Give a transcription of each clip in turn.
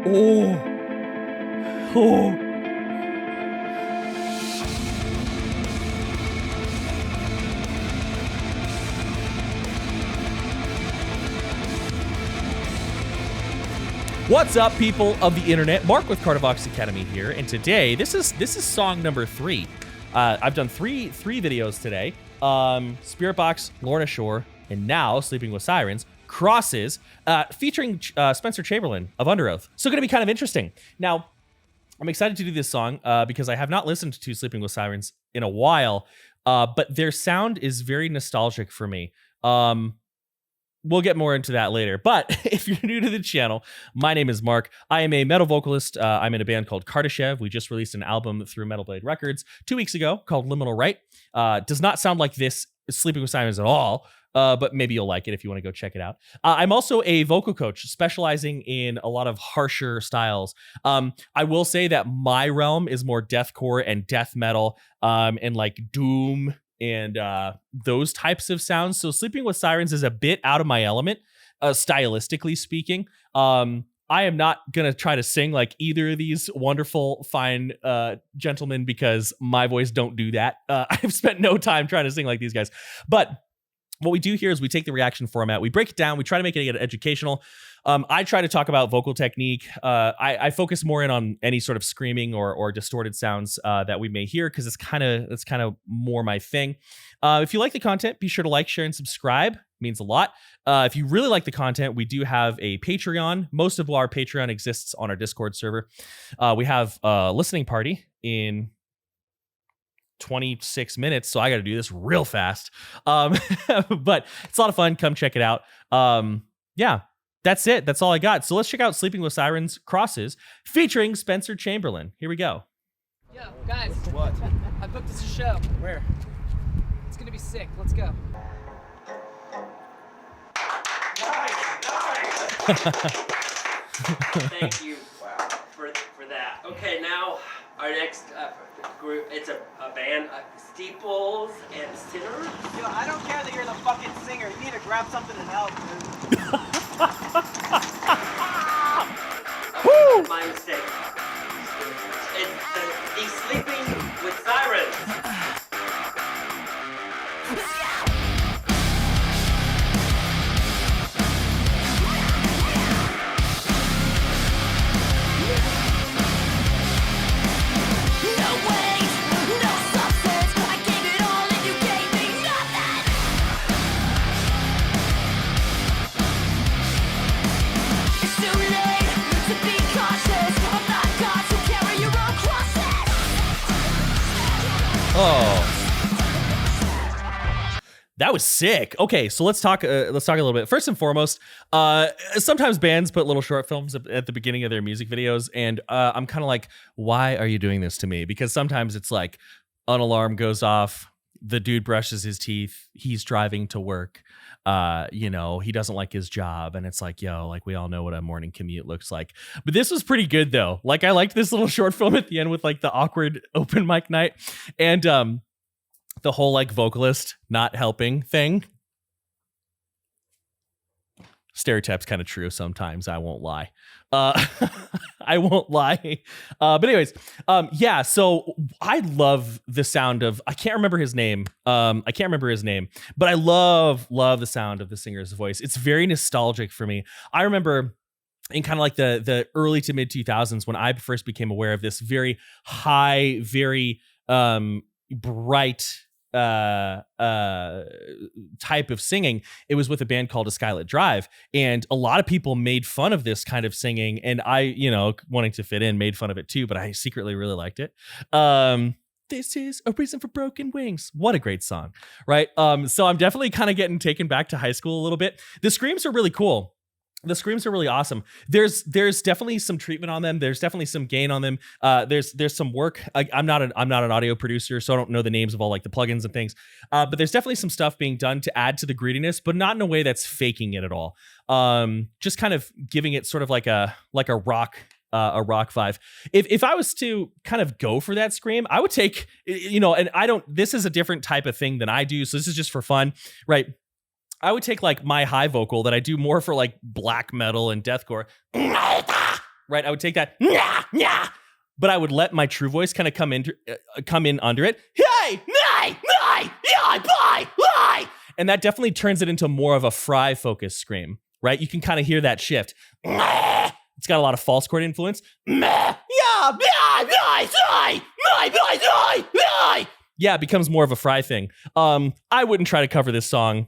Oh. Oh. What's up, people of the internet? Mark with Cardivox Academy here, and today this is song number 3. I've done three videos today. Spirit Box, Lorna Shore, and now Sleeping with Sirens. Crosses, featuring Spencer Chamberlain of Under Oath. So going to be kind of interesting. Now, I'm excited to do this song because I have not listened to Sleeping with Sirens in a while, but their sound is very nostalgic for me. We'll get more into that later. But if you're new to the channel, my name is Mark. I am a metal vocalist. I'm in a band called Kardashev. We just released an album through Metal Blade Records 2 weeks ago called Liminal Right. Does not sound like this Sleeping with Sirens at all, but maybe you'll like it if you want to go check it out. I'm also a vocal coach specializing in a lot of harsher styles. I will say that my realm is more deathcore and death metal and like doom and those types of sounds. So Sleeping with Sirens is a bit out of my element, stylistically speaking. I am not going to try to sing like either of these wonderful, fine gentlemen because my voice don't do that. I've spent no time trying to sing like these guys. But what we do here is we take the reaction format, we break it down, we try to make it educational. I try to talk about vocal technique. I focus more in on any sort of screaming or distorted sounds that we may hear because it's kind of more my thing. If you like the content, be sure to like, share, and subscribe. It means a lot. If you really like the content, we do have a Patreon. Most of our Patreon exists on our Discord server. We have a listening party in 26 minutes, so I got to do this real fast. But it's a lot of fun. Come check it out. Yeah, that's it. That's all I got. So let's check out Sleeping with Sirens Crosses featuring Spencer Chamberlain. Here we go. Yo, guys. What? I booked us a show. Where? It's gonna be sick. Let's go. Thank you for that. Okay, now our next group, it's a band, Steeples and Sinners. Yo, I don't care that you're the fucking singer. You need to grab something and help, dude. Woo! My mistake. It's the Sleeping with Sirens. Oh, that was sick. Okay, so let's talk a little bit. First and foremost, sometimes bands put little short films at the beginning of their music videos, and I'm kind of like, why are you doing this to me? Because sometimes it's like an alarm goes off, the dude brushes his teeth, he's driving to work, he doesn't like his job, and it's like, yo, like we all know what a morning commute looks like. But this was pretty good though. Like I liked this little short film at the end with like the awkward open mic night and the whole like vocalist not helping thing. Stereotype's kind of true sometimes, I won't lie. I won't lie. But anyways, yeah, so I love the sound of, I can't remember his name. But I love the sound of the singer's voice. It's very nostalgic for me. I remember in kind of like the early to mid 2000s when I first became aware of this very high, very bright type of singing. It was with a band called A Skylit Drive, and a lot of people made fun of this kind of singing, and I, wanting to fit in, made fun of it too, but I secretly really liked it. This is a reason for broken wings. What a great song, right? So I'm definitely kind of getting taken back to high school a little bit. The screams are really cool. The screams are really awesome. There's definitely some treatment on them. There's definitely some gain on them. There's some work. I'm not an audio producer, so I don't know the names of all like the plugins and things. But there's definitely some stuff being done to add to the grittiness, but not in a way that's faking it at all. Just kind of giving it sort of like a rock vibe. If I was to kind of go for that scream, I would take, and this is a different type of thing than I do. So this is just for fun, right? I would take like my high vocal that I do more for like black metal and deathcore, right? I would take that, but I would let my true voice kind of come in under it. Hey, nay, nay, yeah, bye, bye. And that definitely turns it into more of a Fry focused scream, right? You can kind of hear that shift. It's got a lot of false chord influence. Yeah, it becomes more of a Fry thing. I wouldn't try to cover this song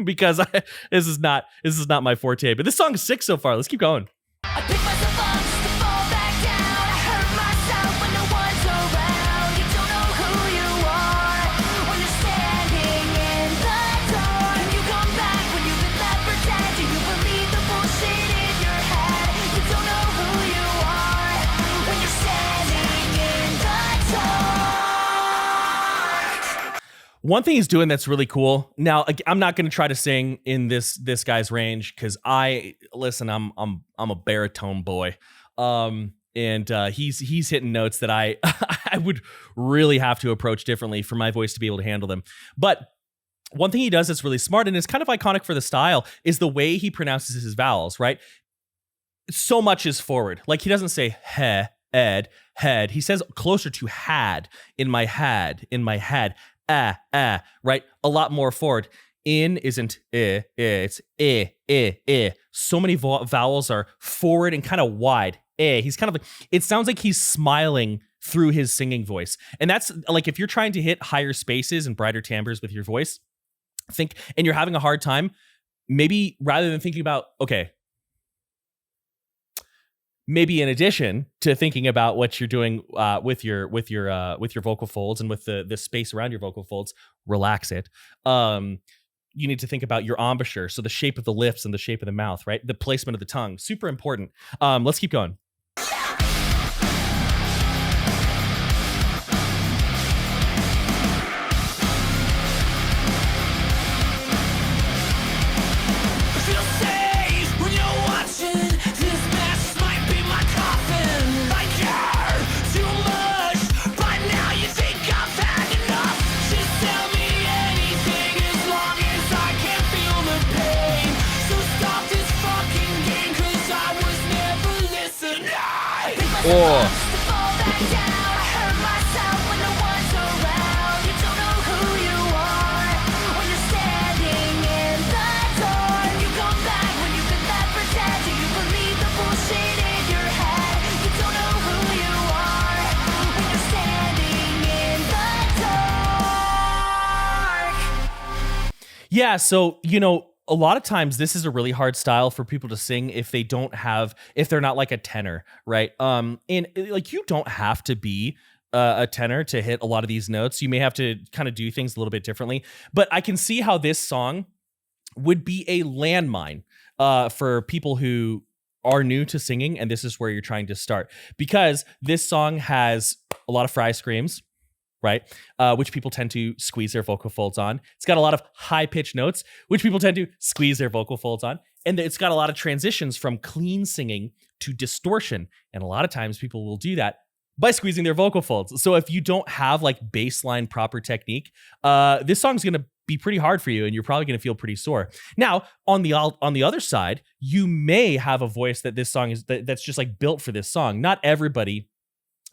because this is not my forte. But this song is sick so far. Let's keep going. I pick myself up just to fall back down. I hurt myself when no one's around. You don't know who you are when you're standing in the door. Can you come back when you've been left for dead? Do you believe the bullshit in your head? You don't know who you are when you're standing in the dark. One thing he's doing that's really cool. Now, I'm not going to try to sing in this guy's range because I'm a baritone boy, and he's hitting notes that I I would really have to approach differently for my voice to be able to handle them. But one thing he does that's really smart and is kind of iconic for the style is the way he pronounces his vowels. Right, so much is forward. Like he doesn't say he, ed, head. He says closer to had, in my head. Right? A lot more forward. In isn't it's So many vowels are forward and kind of wide. He's kind of like, it sounds like he's smiling through his singing voice. And that's like, if you're trying to hit higher spaces and brighter timbres with your voice, and you're having a hard time, maybe rather than thinking about, okay, maybe in addition to thinking about what you're doing with your vocal folds and with the space around your vocal folds, relax it. You need to think about your embouchure, so the shape of the lips and the shape of the mouth, right? The placement of the tongue, super important. Let's keep going. Yeah, so, a lot of times this is a really hard style for people to sing if they're not like a tenor, right? And like, you don't have to be a tenor to hit a lot of these notes. You may have to kind of do things a little bit differently, but I can see how this song would be a landmine for people who are new to singing, and this is where you're trying to start, because this song has a lot of Fry screams, right? Which people tend to squeeze their vocal folds on. It's got a lot of high-pitched notes, which people tend to squeeze their vocal folds on. And it's got a lot of transitions from clean singing to distortion. And a lot of times people will do that by squeezing their vocal folds. So if you don't have like baseline proper technique, this song's going to be pretty hard for you, and you're probably going to feel pretty sore. Now, on the other side, you may have a voice that this song that's just like built for this song. Not everybody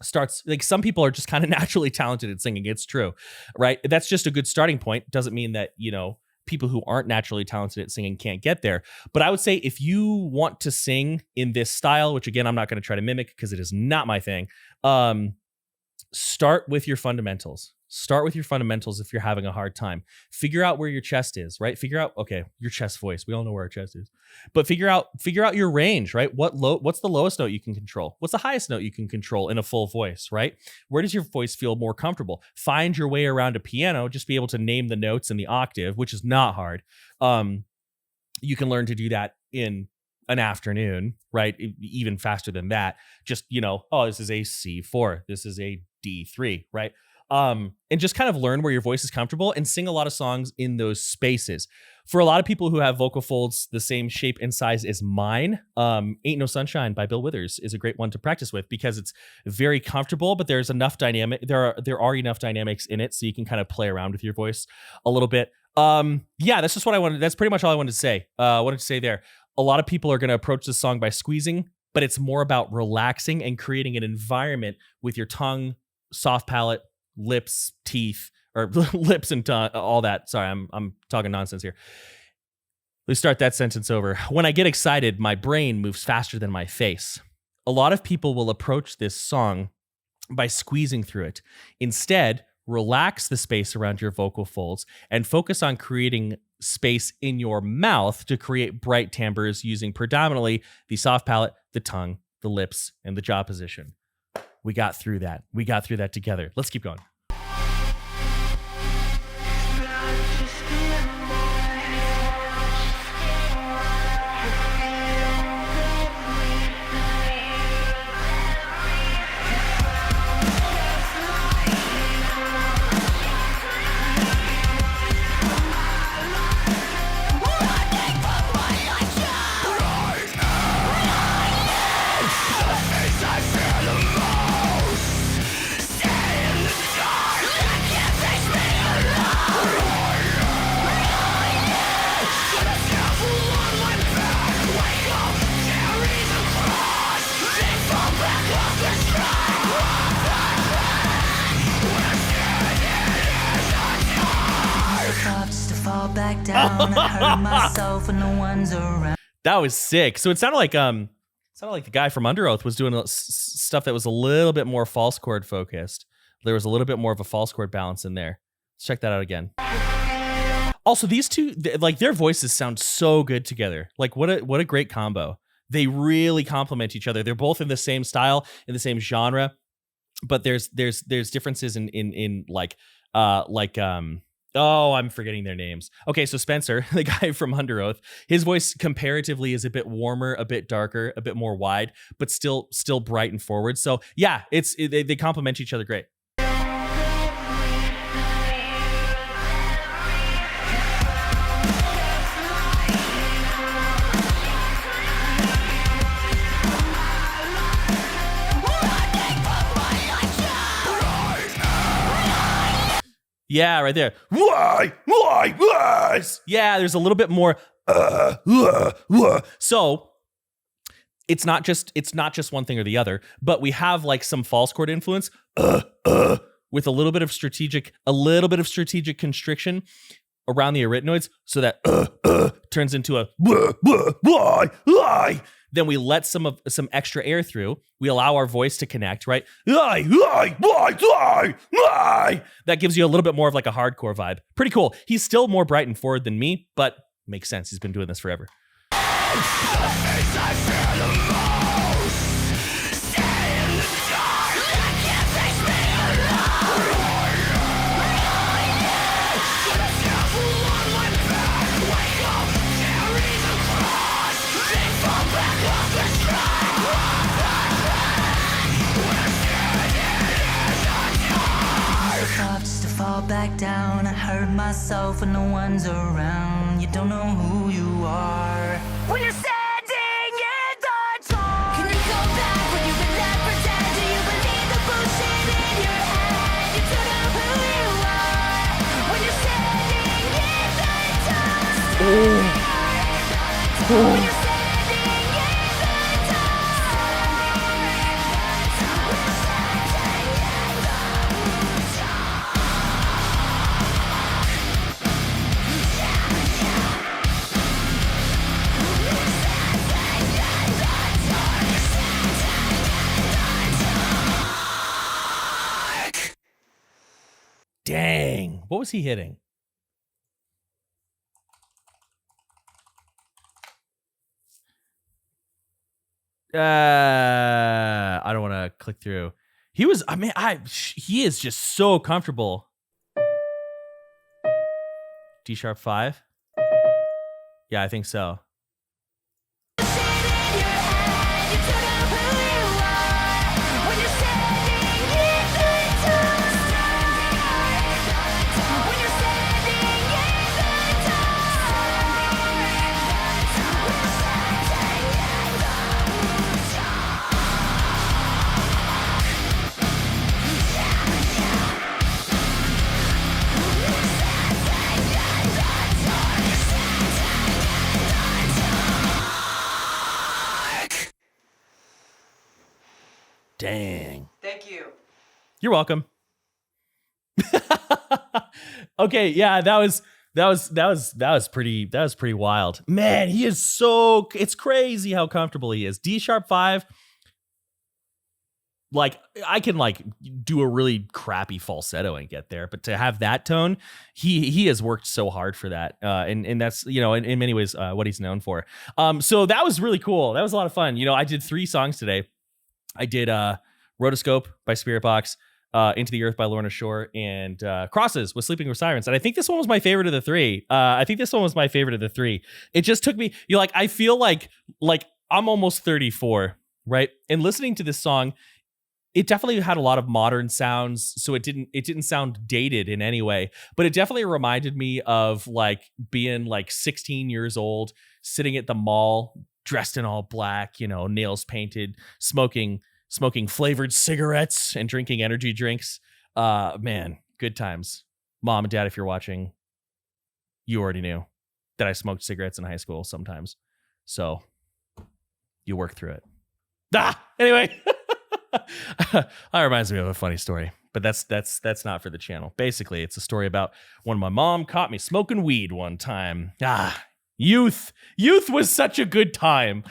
starts, like, some people are just kind of naturally talented at singing. It's true, right? That's just a good starting point. Doesn't mean that, people who aren't naturally talented at singing can't get there. But I would say if you want to sing in this style, which again, I'm not going to try to mimic because it is not my thing, start with your fundamentals. Start with your fundamentals if you're having a hard time. Figure out where your chest is, right? Figure out, okay, your chest voice. We all know where our chest is. But figure out your range, right? What's the lowest note you can control? What's the highest note you can control in a full voice, right? Where does your voice feel more comfortable? Find your way around a piano, just be able to name the notes in the octave, which is not hard. You can learn to do that in an afternoon, right? Even faster than that. Just, this is a C4. This is a D3, right? And just kind of learn where your voice is comfortable and sing a lot of songs in those spaces. For a lot of people who have vocal folds the same shape and size as mine, Ain't No Sunshine by Bill Withers is a great one to practice with because it's very comfortable, but there's enough dynamic. There are enough dynamics in it so you can kind of play around with your voice a little bit. That's just what I wanted. That's pretty much all I wanted to say. I wanted to say there. A lot of people are going to approach this song by squeezing but it's more about relaxing and creating an environment with your tongue, soft palate, lips, teeth, or lips and tongue, all that. Sorry, I'm talking nonsense here. Let's start that sentence over. When I get excited, my brain moves faster than my face. A lot of people will approach this song by squeezing through it. Instead, relax the space around your vocal folds and focus on creating space in your mouth to create bright timbres using predominantly the soft palate, the tongue, the lips, and the jaw position. We got through that. We got through that together. Let's keep going. Back down, I hurt myself and no one's around. That was sick. So it sounded like the guy from Under Oath was doing stuff that was a little bit more false chord focused. There was a little bit more of a false chord balance in there. Let's check that out again. Also, these two, like their voices sound so good together. Like what a great combo. They really complement each other. They're both in the same style, in the same genre, but there's differences in oh, I'm forgetting their names. Okay, so Spencer, the guy from Under Oath, his voice comparatively is a bit warmer, a bit darker, a bit more wide, but still bright and forward. So yeah, they complement each other great. Yeah, right there. Why? Yeah, there's a little bit more. So it's not just one thing or the other, but we have like some false chord influence with a little bit of strategic constriction around the arytenoids, so that turns into a why. Then we let some extra air through. We allow our voice to connect, right? That gives you a little bit more of like a hardcore vibe. Pretty cool. He's still more bright and forward than me, but makes sense. He's been doing this forever. Fall back down, I hurt myself and no one's around. You don't know who you are when you're standing in the dark. Can you go back when you've been left pretend? Do you believe the bullshit in your head? You don't know who you are when you're standing in the dark. When you're standing in the dark. Dang. What was he hitting? I don't want to click through. He is just so comfortable. D sharp 5? Yeah, I think so. Dang. Thank you. You're welcome. Okay, yeah, that was pretty wild. Man, he is so, it's crazy how comfortable he is. D sharp 5. Like, I can like do a really crappy falsetto and get there, but to have that tone, he has worked so hard for that. And that's, you know, in many ways, what he's known for. So that was really cool. That was a lot of fun. You know, I did 3 songs today. I did Rotoscope by Spirit Box, Into the Earth by Lorna Shore, and Crosses with Sleeping With Sirens. And I think this one was my favorite of the 3. It just took me, you know, like, I feel like I'm almost 34, right? And listening to this song, it definitely had a lot of modern sounds, so it didn't sound dated in any way, but it definitely reminded me of like being like 16 years old, sitting at the mall, dressed in all black, you know, nails painted, smoking flavored cigarettes and drinking energy drinks. Man, good times. Mom and Dad, if you're watching, you already knew that I smoked cigarettes in high school sometimes, so you work through it. Anyway. That reminds me of a funny story, but that's not for the channel. Basically, it's a story about when my mom caught me smoking weed one time. Youth was such a good time.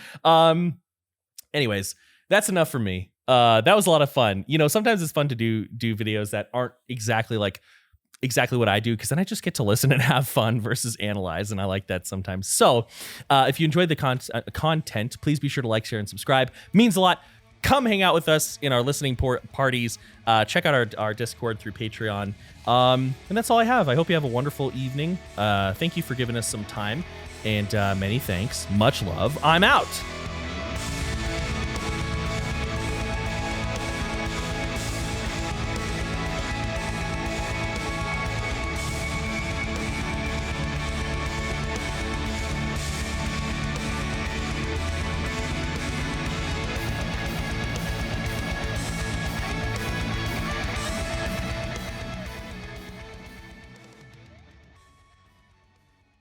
Anyways, that's enough for me. That was a lot of fun. You know, sometimes it's fun to do videos that aren't exactly what I do, because then I just get to listen and have fun versus analyze, and I like that sometimes. So if you enjoyed the content, please be sure to like, share, and subscribe. Means a lot. Come hang out with us in our listening parties. Check out our Discord through Patreon. And that's all I have. I hope you have a wonderful evening. Thank you for giving us some time. And many thanks. Much love. I'm out.